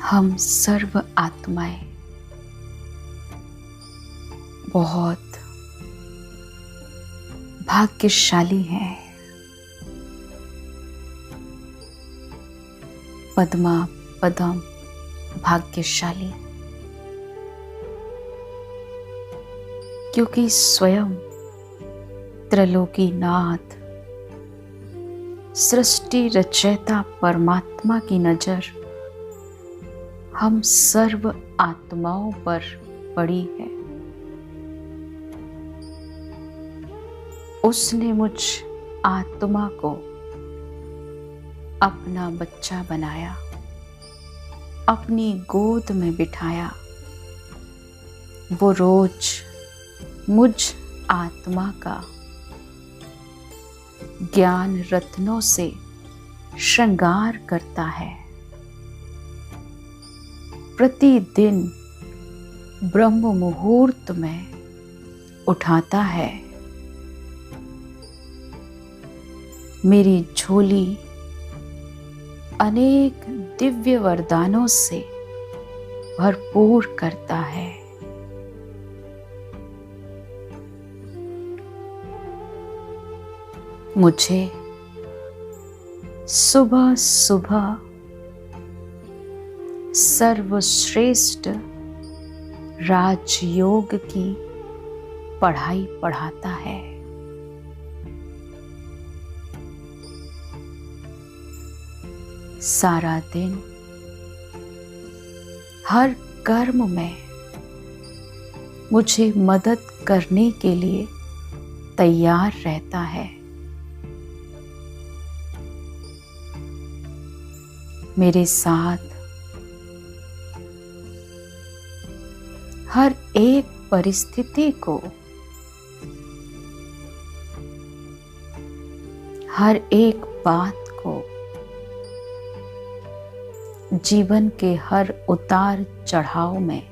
हम सर्व आत्माएं बहुत भाग्यशाली हैं। पद्मा पदम भाग्यशाली, क्योंकि स्वयं त्रैलोकीनाथ सृष्टि रचयिता परमात्मा की नजर हम सर्व आत्माओं पर पड़ी है। उसने मुझ आत्मा को अपना बच्चा बनाया, अपनी गोद में बिठाया। वो रोज मुझ आत्मा का ज्ञान रत्नों से श्रृंगार करता है। प्रतिदिन ब्रह्म मुहूर्त में उठाता है। मेरी झोली अनेक दिव्य वरदानों से भरपूर करता है। मुझे सुबह सुबह सर्वश्रेष्ठ राजयोग की पढ़ाई पढ़ाता है। सारा दिन हर कर्म में मुझे मदद करने के लिए तैयार रहता है। मेरे साथ हर एक परिस्थिति को, हर एक बात को, जीवन के हर उतार चढ़ाव में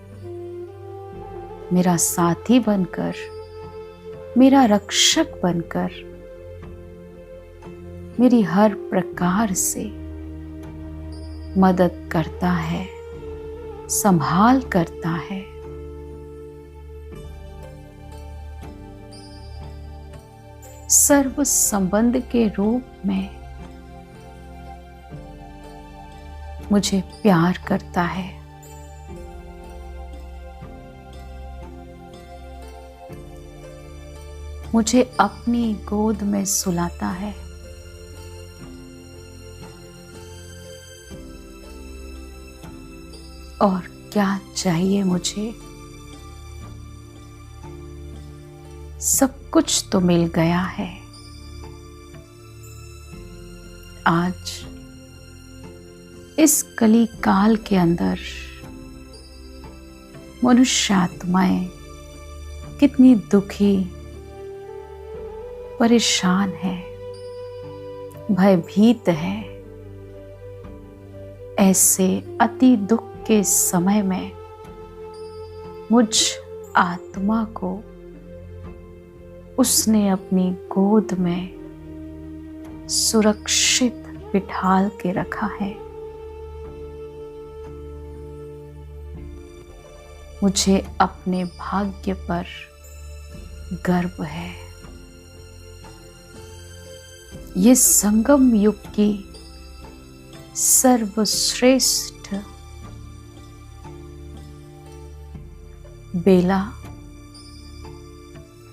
मेरा साथी बनकर, मेरा रक्षक बनकर, मेरी हर प्रकार से मदद करता है, संभाल करता है। सर्व संबंध के रूप में मुझे प्यार करता है। मुझे अपनी गोद में सुलाता है। और क्या चाहिए मुझे? सब कुछ तो मिल गया है। आज इस कली काल के अंदर मनुष्य आत्माएं कितनी दुखी, परेशान है, भयभीत है। ऐसे अति दुख के समय में मुझ आत्मा को उसने अपनी गोद में सुरक्षित बिठाल के रखा है। मुझे अपने भाग्य पर गर्व है। ये संगम युग की सर्वश्रेष्ठ बेला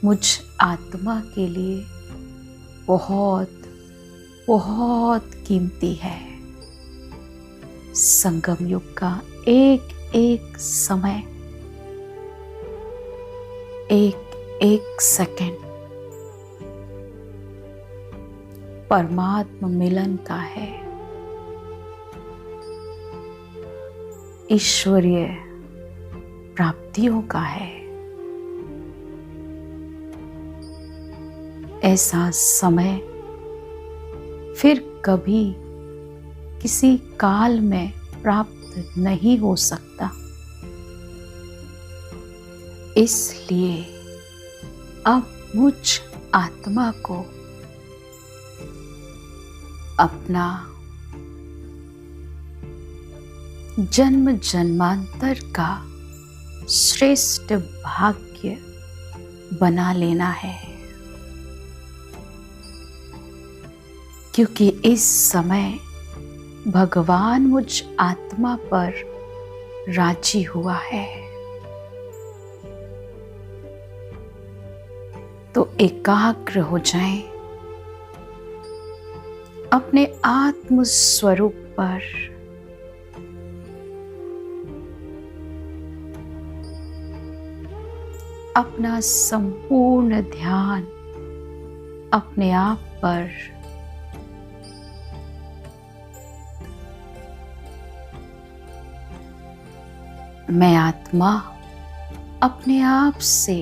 मुझ आत्मा के लिए बहुत बहुत कीमती है। संगम युग का एक एक समय, एक एक सेकंड परमात्म मिलन का है, ईश्वरीय प्राप्तियों का है। ऐसा समय फिर कभी किसी काल में प्राप्त नहीं हो सकता। इसलिए अब मुझ आत्मा को अपना जन्म जन्मांतर का श्रेष्ठ भाग्य बना लेना है, क्योंकि इस समय भगवान मुझ आत्मा पर राजी हुआ है। तो एकाग्र हो जाएं अपने आत्म स्वरूप पर। अपना संपूर्ण ध्यान अपने आप पर मैं आत्मा अपने आप से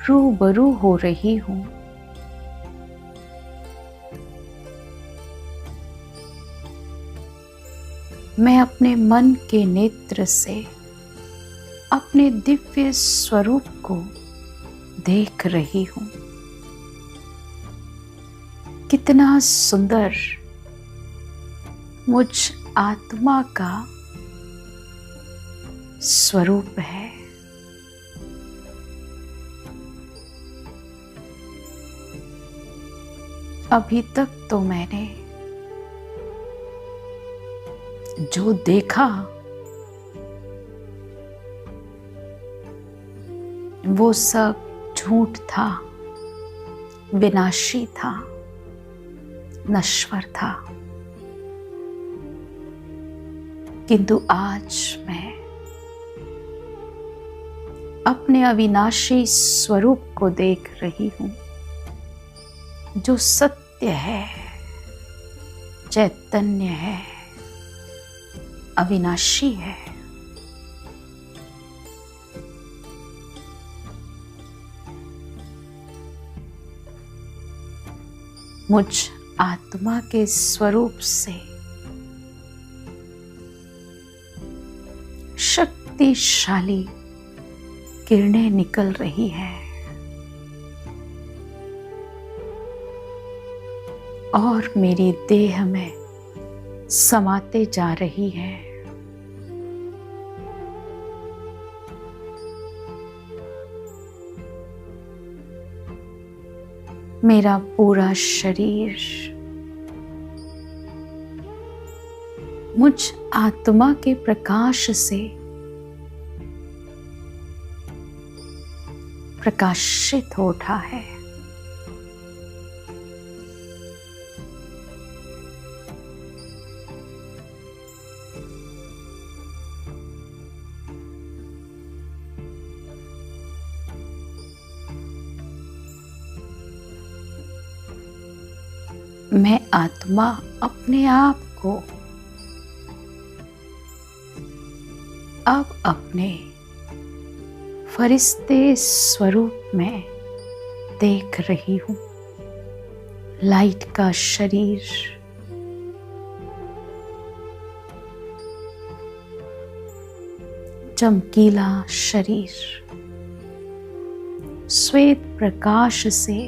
रूबरू हो रही हूं। मैं अपने मन के नेत्र से अपने दिव्य स्वरूप को देख रही हूं। कितना सुंदर मुझ आत्मा का स्वरूप है। अभी तक तो मैंने जो देखा वो सब झूठ था, विनाशी था, नश्वर था। किंतु आज मैं अपने अविनाशी स्वरूप को देख रही हूं, जो सत्य है, चैतन्य है, अविनाशी है। मुझ आत्मा के स्वरूप से शक्तिशाली किरणें निकल रही है और मेरी देह में समाते जा रही है। मेरा पूरा शरीर मुझ आत्मा के प्रकाश से प्रकाशित हो उठा है। मैं आत्मा अपने आप को अब अपने फरिश्ते स्वरूप में देख रही हूं। लाइट का शरीर, चमकीला शरीर, श्वेत प्रकाश से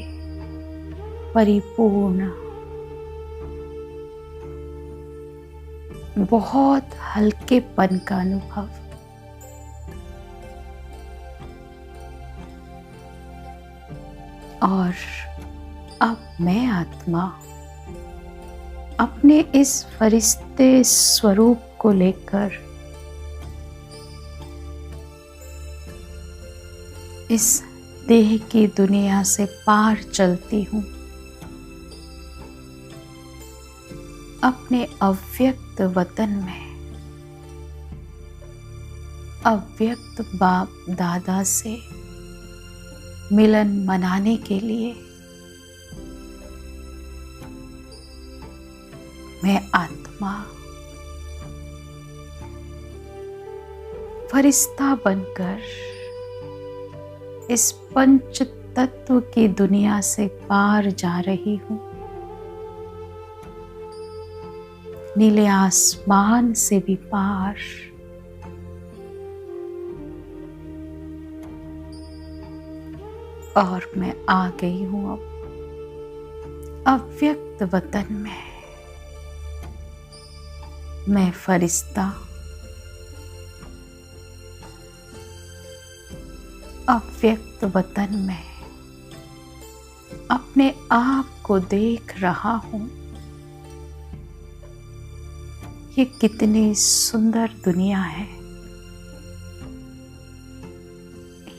परिपूर्ण, बहुत हल्केपन का अनुभव। और अब मैं आत्मा अपने इस फरिश्ते स्वरूप को लेकर इस देह की दुनिया से पार चलती हूँ। अपने अव्यक्त वतन में अव्यक्त बाप दादा से मिलन मनाने के लिए मैं आत्मा फरिश्ता बनकर इस पंच तत्व की दुनिया से पार जा रही हूँ। नीले आसमान से भी पार। और मैं आ गई हूँ अब अव्यक्त वतन में। मैं फरिश्ता अव्यक्त वतन में अपने आप को देख रहा हूं। ये कितनी सुंदर दुनिया है।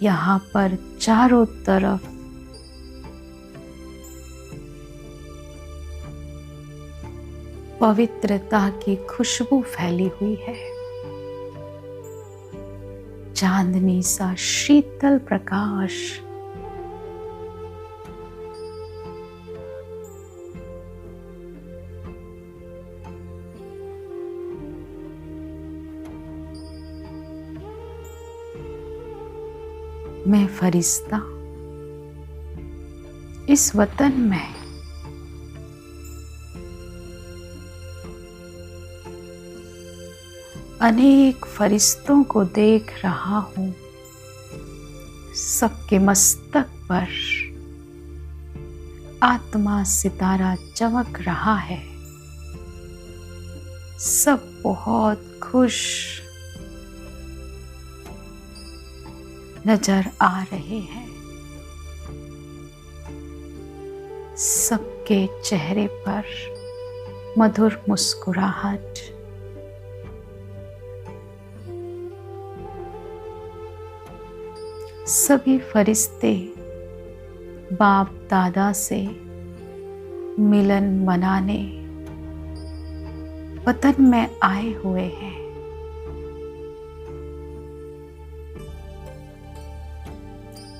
यहाँ पर चारों तरफ पवित्रता की खुशबू फैली हुई है। चांदनी सा शीतल प्रकाश मैं फरिश्ता इस वतन में अनेक फरिश्तों को देख रहा हूं। सबके मस्तक पर आत्मा सितारा चमक रहा है। सब बहुत खुश नजर आ रहे हैं। सबके चेहरे पर मधुर मुस्कुराहट। सभी फरिश्ते बाप दादा से मिलन मनाने वतन में आए हुए हैं।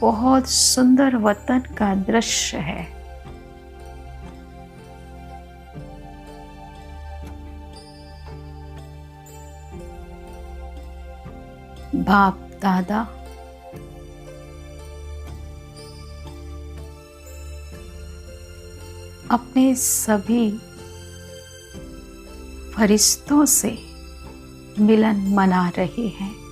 बहुत सुंदर वतन का दृश्य है। बाप दादा अपने सभी फरिश्तों से मिलन मना रहे हैं।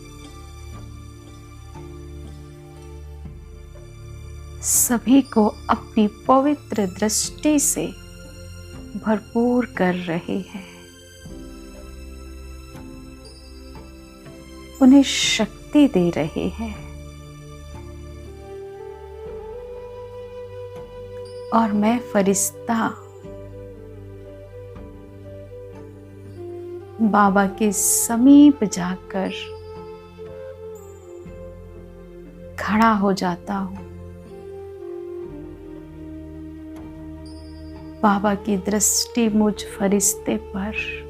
सभी को अपनी पवित्र दृष्टि से भरपूर कर रहे हैं। उन्हें शक्ति दे रहे हैं। और मैं फरिश्ता बाबा के समीप जाकर खड़ा हो जाता हूं। बाबा की दृष्टि मुझ फरिश्ते पर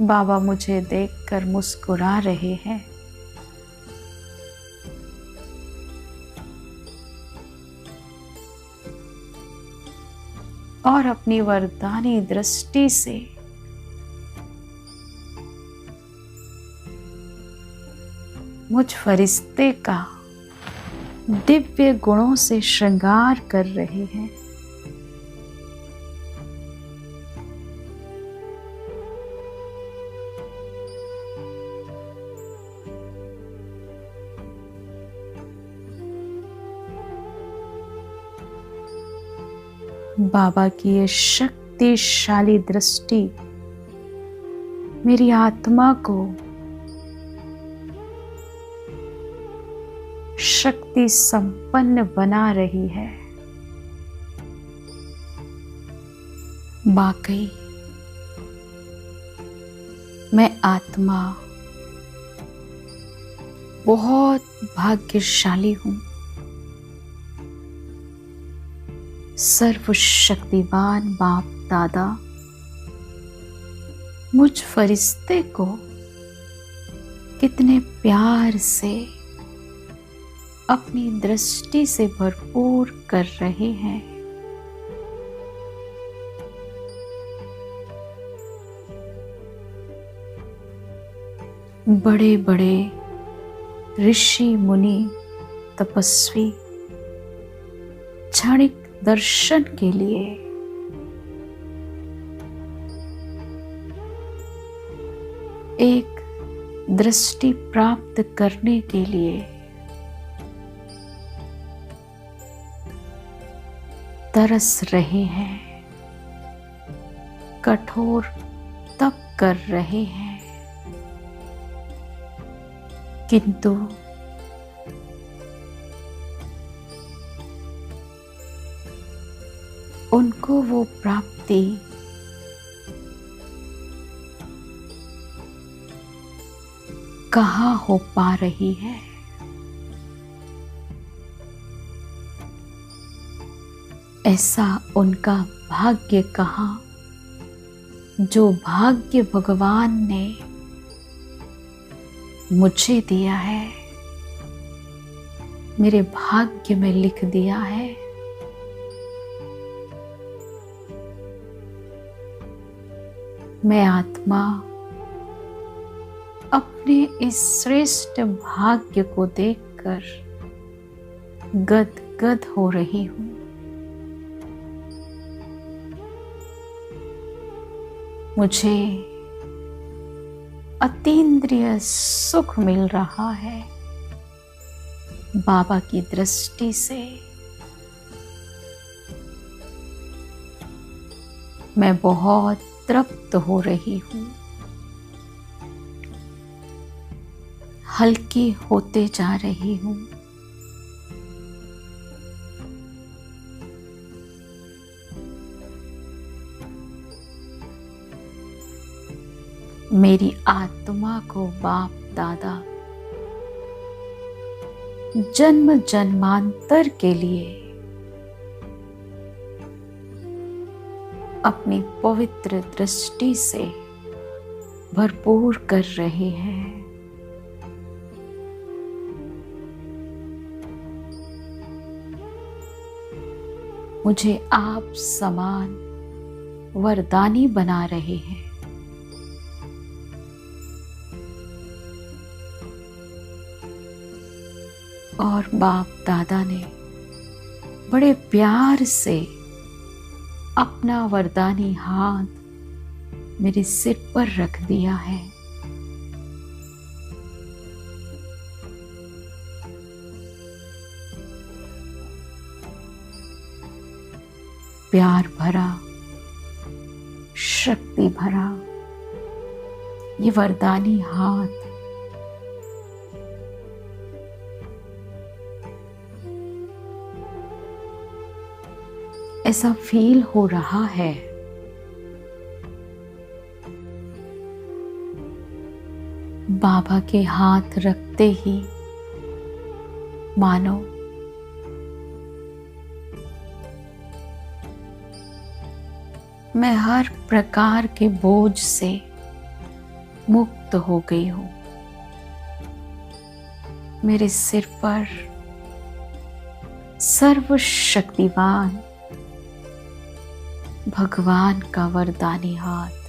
बाबा मुझे देखकर मुस्कुरा रहे हैं। और अपनी वरदानी दृष्टि से मुझ फरिश्ते का दिव्य गुणों से श्रृंगार कर रहे हैं। बाबा की ये शक्तिशाली दृष्टि मेरी आत्मा को शक्ति संपन्न बना रही है। वाकई मैं आत्मा बहुत भाग्यशाली हूं। सर्वशक्तिवान बाप दादा मुझ फरिश्ते को कितने प्यार से अपनी दृष्टि से भरपूर कर रहे हैं। बड़े बड़े ऋषि मुनि तपस्वी क्षणिक दर्शन के लिए एक दृष्टि प्राप्त करने के लिए तरस रहे हैं, कठोर तप कर रहे हैं। किंतु उनको वो प्राप्ति कहाँ हो पा रही है। ऐसा उनका भाग्य कहाँ, जो भाग्य भगवान ने मुझे दिया है, मेरे भाग्य में लिख दिया है। मैं आत्मा अपने इस श्रेष्ठ भाग्य को देखकर गदगद हो रही हूँ। मुझे अतीन्द्रिय सुख मिल रहा है बाबा की दृष्टि से। मैं बहुत तृप्त हो रही हूँ, हल्की होते जा रही हूँ। मेरी आत्मा को बाप दादा जन्म जन्मांतर के लिए अपनी पवित्र दृष्टि से भरपूर कर रहे हैं। मुझे आप समान वरदानी बना रहे हैं। और बाप दादा ने बड़े प्यार से अपना वरदानी हाथ मेरे सिर पर रख दिया है। प्यार भरा, शक्ति भरा ये वरदानी हाथ ऐसा फील हो रहा है बाबा के हाथ रखते ही मानो मैं हर प्रकार के बोझ से मुक्त हो गई हूँ। मेरे सिर पर सर्वशक्तिवान भगवान का वरदानी हाथ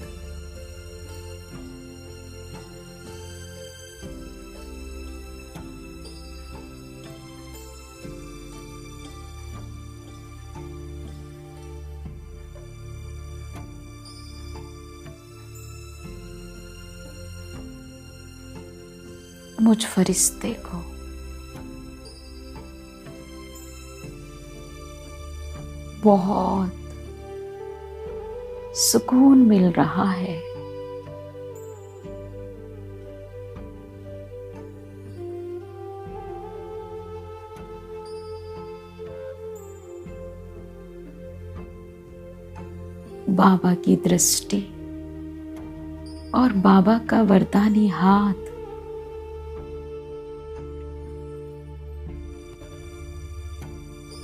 मुझ फरिश्ते को बहुत सुकून मिल रहा है। बाबा की दृष्टि और बाबा का वरदानी हाथ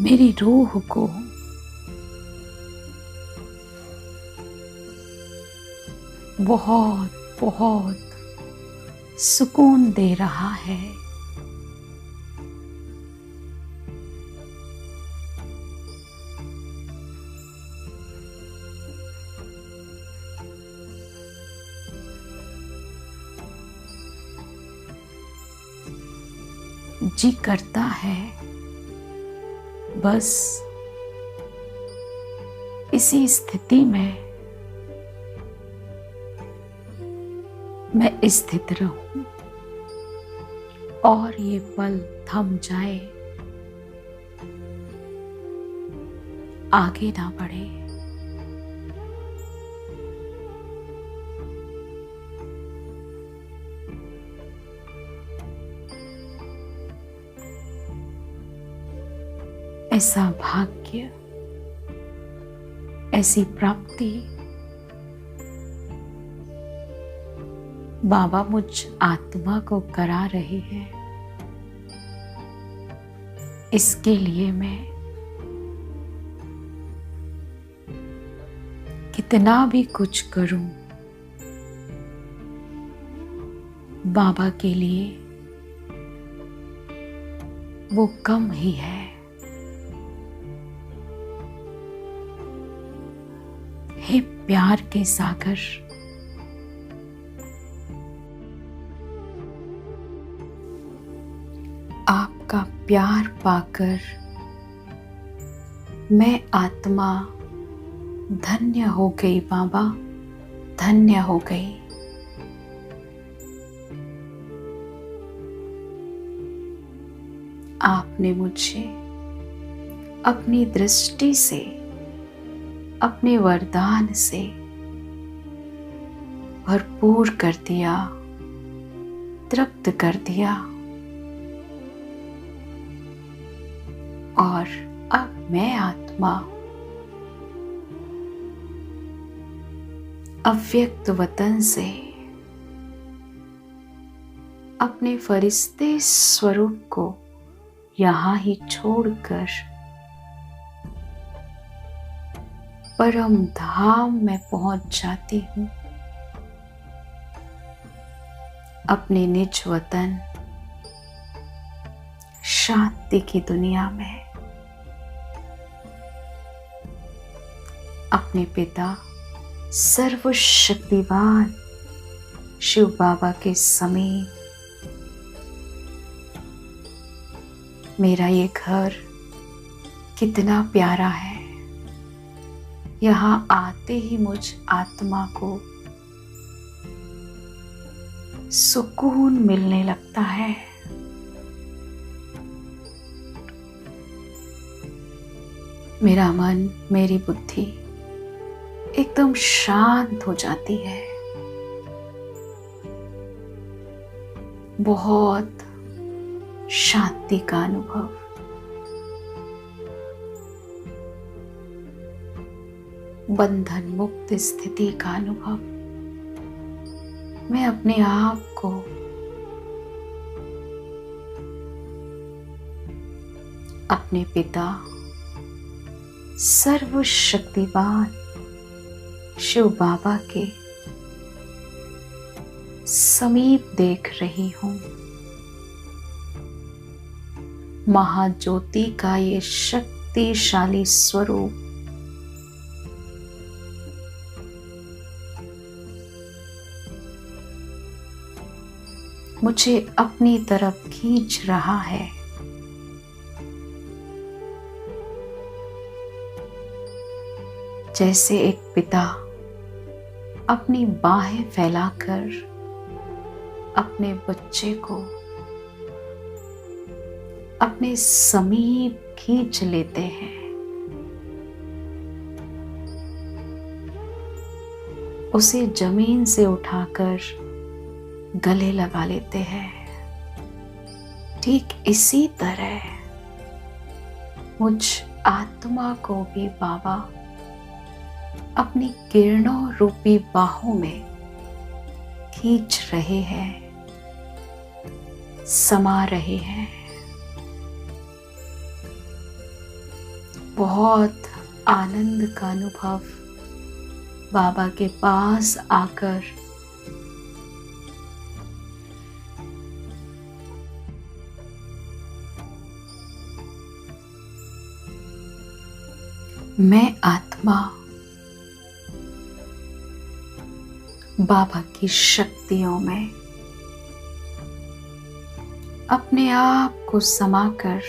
मेरी रूह को बहुत बहुत सुकून दे रहा है। जी करता है बस इसी स्थिति में मैं स्थित रहूं और ये पल थम जाए, आगे ना बढ़े। ऐसा भाग्य, ऐसी प्राप्ति बाबा मुझ आत्मा को करा रहे हैं। इसके लिए मैं कितना भी कुछ करूं, बाबा के लिए वो कम ही है। हे प्यार के सागर, आपका प्यार पाकर मैं आत्मा धन्य हो गई बाबा, धन्य हो गई। आपने मुझे अपनी दृष्टि से, अपने वरदान से भरपूर कर दिया, तृप्त कर दिया। और अब मैं आत्मा अव्यक्त वतन से अपने फरिश्ते स्वरूप को यहाँ ही छोड़कर परम धाम में पहुंच जाती हूँ, अपने निज वतन शांति की दुनिया में। अपने पिता सर्वशक्तिवान शिव बाबा के समीप मेरा ये घर कितना प्यारा है। यहाँ आते ही मुझ आत्मा को सुकून मिलने लगता है। मेरा मन, मेरी बुद्धि एकदम शांत हो जाती है। बहुत शांति का अनुभव। बंधन मुक्त स्थिति का अनुभव। मैं अपने आप को अपने पिता सर्वशक्तिवान शिव बाबा के समीप देख रही हूँ। महाज्योति का ये शक्तिशाली स्वरूप मुझे अपनी तरफ खींच रहा है। जैसे एक पिता अपनी बाहें फैलाकर अपने बच्चे को अपने समीप खींच लेते हैं, उसे जमीन से उठाकर गले लगा लेते हैं। ठीक इसी तरह मुझ आत्मा को भी बाबा अपनी किरणों रूपी बाहों में खींच रहे हैं, समा रहे हैं। बहुत आनंद का अनुभव बाबा के पास आकर मैं आत्मा बाबा की शक्तियों में अपने आप को समाकर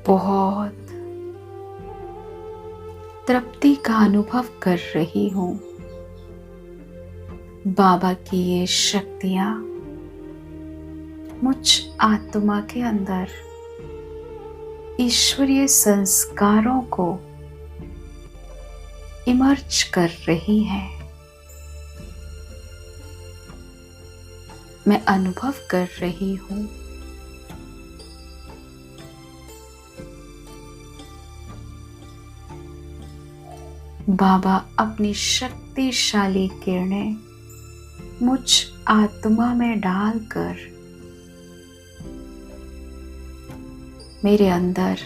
बहुत तृप्ति का अनुभव कर रही हूँ। बाबा की ये शक्तियाँ मुझ आत्मा के अंदर ईश्वरीय संस्कारों को इमर्ज कर रही हैं। मैं अनुभव कर रही हूँ बाबा अपनी शक्तिशाली किरणें मुझ आत्मा में डालकर मेरे अंदर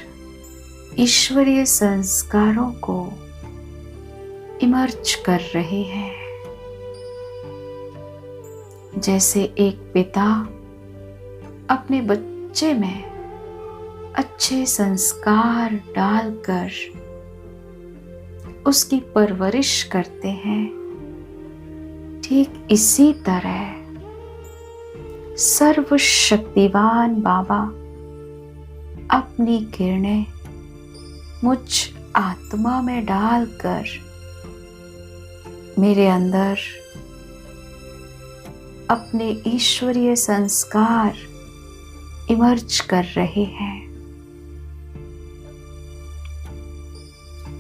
ईश्वरीय संस्कारों को इमर्ज कर रहे हैं। जैसे एक पिता अपने बच्चे में अच्छे संस्कार डालकर उसकी परवरिश करते हैं, ठीक इसी तरह सर्वशक्तिवान बाबा अपनी किरणें मुझ आत्मा में डालकर मेरे अंदर अपने ईश्वरीय संस्कार इमर्ज कर रहे हैं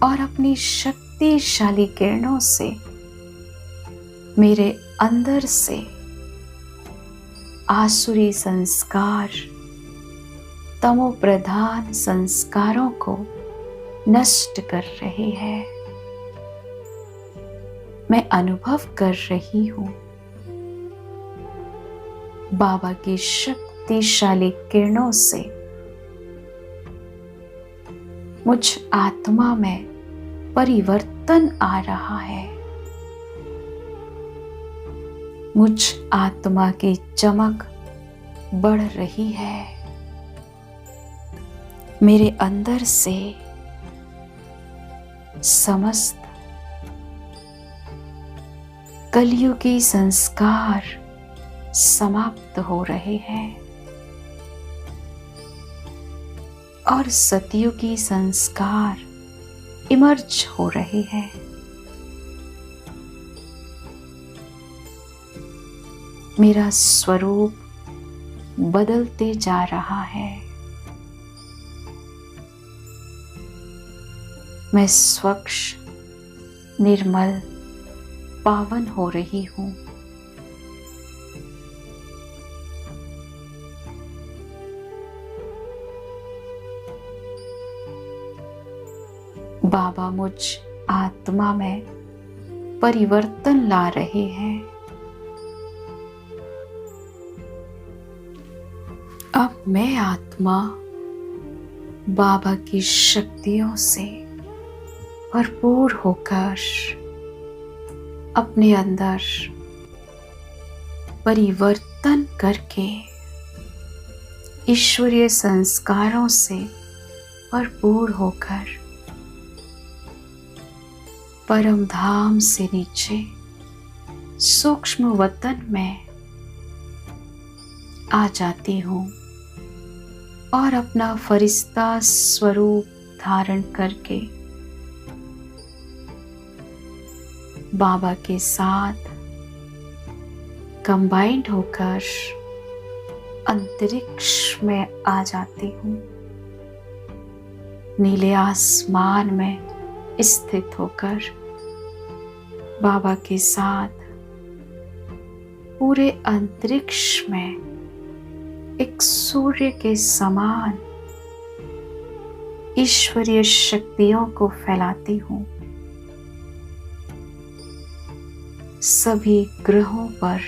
और अपनी शक्तिशाली किरणों से मेरे अंदर से आसुरी संस्कार, तमो प्रधान संस्कारों को नष्ट कर रहे हैं। मैं अनुभव कर रही हूँ बाबा की शक्तिशाली किरणों से मुझ आत्मा में परिवर्तन आ रहा है। मुझ आत्मा की चमक बढ़ रही है। मेरे अंदर से समस्त कलयुगी संस्कार समाप्त हो रहे हैं और सतयुगी संस्कार इमर्ज हो रहे हैं। मेरा स्वरूप बदलते जा रहा है। मैं स्वच्छ, निर्मल, पावन हो रही हूँ। बाबा मुझ आत्मा में परिवर्तन ला रहे हैं। अब मैं आत्मा बाबा की शक्तियों से भरपूर होकर अपने अंदर परिवर्तन करके ईश्वरीय संस्कारों से भरपूर होकर परम धाम से नीचे सूक्ष्म वतन में आ जाती हूँ और अपना फरिश्ता स्वरूप धारण करके बाबा के साथ कंबाइंड होकर अंतरिक्ष में आ जाती हूँ। नीले आसमान में स्थित होकर बाबा के साथ पूरे अंतरिक्ष में एक सूर्य के समान ईश्वरीय शक्तियों को फैलाती हूँ। सभी ग्रहों पर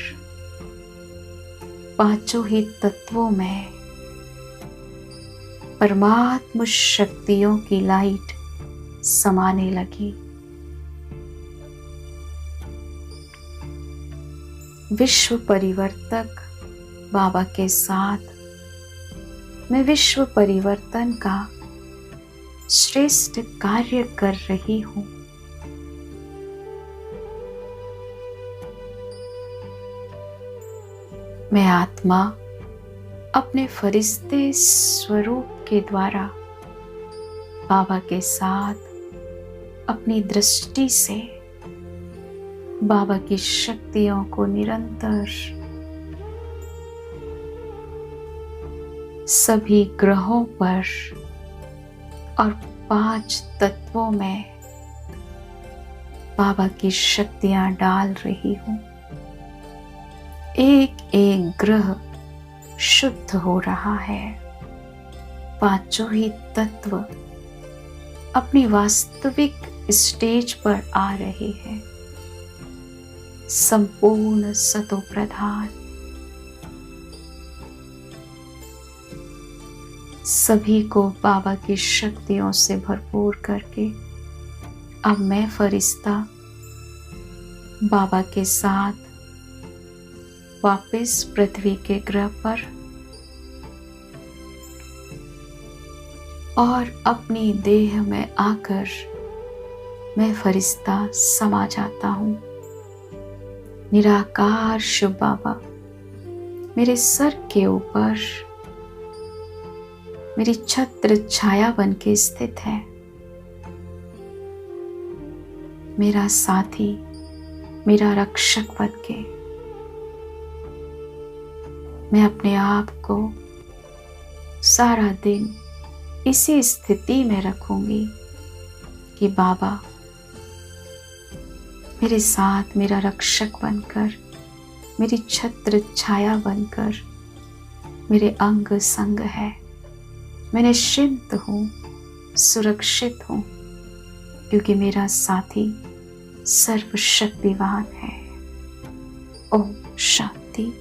पांचों ही तत्वों में परमात्म शक्तियों की लाइट समाने लगी। विश्व परिवर्तक बाबा के साथ मैं विश्व परिवर्तन का श्रेष्ठ कार्य कर रही हूँ। मैं आत्मा अपने फरिश्ते स्वरूप के द्वारा बाबा के साथ अपनी दृष्टि से बाबा की शक्तियों को निरंतर सभी ग्रहों पर और 5 तत्वों में बाबा की शक्तियां डाल रही हूँ। एक एक ग्रह शुद्ध हो रहा है। पांचों ही तत्व अपनी वास्तविक स्टेज पर आ रहे हैं। संपूर्ण सतो प्रधान सभी को बाबा की शक्तियों से भरपूर करके अब मैं फरिश्ता बाबा के साथ वापस पृथ्वी के ग्रह पर और अपनी देह में आकर मैं फरिश्ता समा जाता हूँ। निराकार शिव बाबा मेरे सर के ऊपर मेरी छत्र छाया बन के स्थित है। मेरा साथी, मेरा रक्षक बन के मैं अपने आप को सारा दिन इसी स्थिति में रखूंगी कि बाबा मेरे साथ मेरा रक्षक बनकर, मेरी छत्र छाया बनकर मेरे अंग संग है। मैं निश्चिंत हूँ, सुरक्षित हूँ, क्योंकि मेरा साथी सर्वशक्तिवान है। ओम शांति।